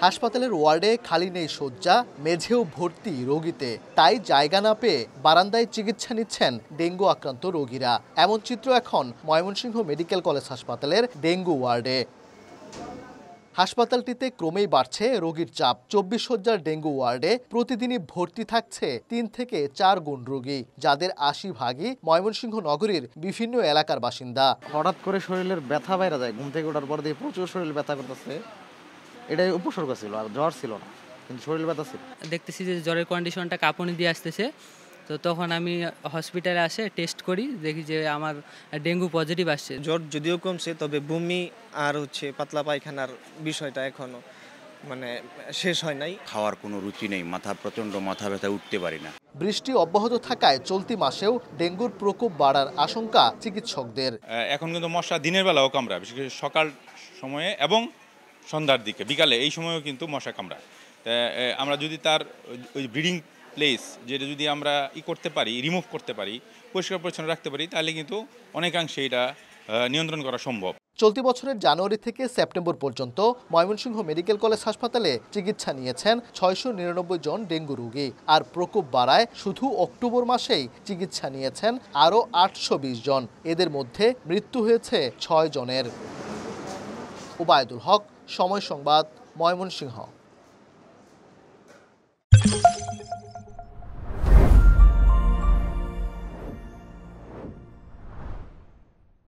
হাসপাতালের ওয়ার্ডে খালি নেই শয্যা, মেঝেও ভর্তি রোগীতে। তাই জায়গা না পেয়ে বারান্দায় চিকিৎসা নিচ্ছেন ডেঙ্গু আক্রান্ত রোগীরা। এমন চিত্র এখন ময়মনসিংহ মেডিকেল কলেজ হাসপাতালের ডেঙ্গু ওয়ার্ডে। হাসপাতালটিতে ক্রমেই বাড়ছে রোগীর চাপ। 24 শয্যার ডেঙ্গু ওয়ার্ডে প্রতিদিনই ভর্তি থাকছে 3 থেকে 4 গুণ রোগী, যাদের 80 ভাগই ময়মনসিংহ নগরীর বিভিন্ন এলাকার বাসিন্দা। হঠাৎ করে শরীরের ব্যথা বাইরে যায়, ঘুম থেকে ওঠার পর দিয়ে প্রচুর শরীর ব্যথা করতেছে। এটাই উপসর্গ ছিল, আর জ্বর ছিল না, কিন্তু শরীর ব্যথা ছিল। দেখতেছি যে জ্বরের কন্ডিশনটা কাঁপুনি দিয়ে আসতেছে, তো তখন আমি হসপিটালে আসে টেস্ট করি, দেখি যে আমার ডেঙ্গু পজিটিভ আসছে। জ্বর যদিও কমছে, তবে বমি আর পাতলা পায়খানার বিষয়টা এখনো শেষ হয় নাই। খাওয়ার কোনো রুচি নেই, প্রচণ্ড মাথা ব্যথা, উঠতে পারি না। বৃষ্টি অব্যাহত থাকায় চলতি মাসেও ডেঙ্গুর প্রকোপ বাড়ার আশঙ্কা চিকিৎসকদের। এখন কিন্তু মশা দিনের বেলাও কামড়ায়, বিশেষ করে সকাল সময়ে এবং সন্ধ্যার দিকে, বিকালে এই সময়েও কিন্তু মশা কামড়ায়। আমরা যদি তার ওই ব্রিডিং প্লেস যেটা যদি আমরা করতে পারি, রিমুভ করতে পারি, পরিষ্কার পরিচ্ছন্ন রাখতে পারি, তাহলে কিন্তু অনেকাংশে এটা নিয়ন্ত্রণ করা সম্ভব। চলতি বছরের জানুয়ারি থেকে সেপ্টেম্বর পর্যন্ত ময়মনসিংহ মেডিকেল কলেজ হাসপাতালে চিকিৎসা নিয়েছেন 699 জন ডেঙ্গু রোগী। আর প্রকোপ বাড়ায় শুধু অক্টোবর মাসেই চিকিৎসা নিয়েছেন আরও 820 জন। এদের মধ্যে মৃত্যু হয়েছে 6 জনের। ওবায়দুল হক, সময় সংবাদ, ময়মনসিংহ।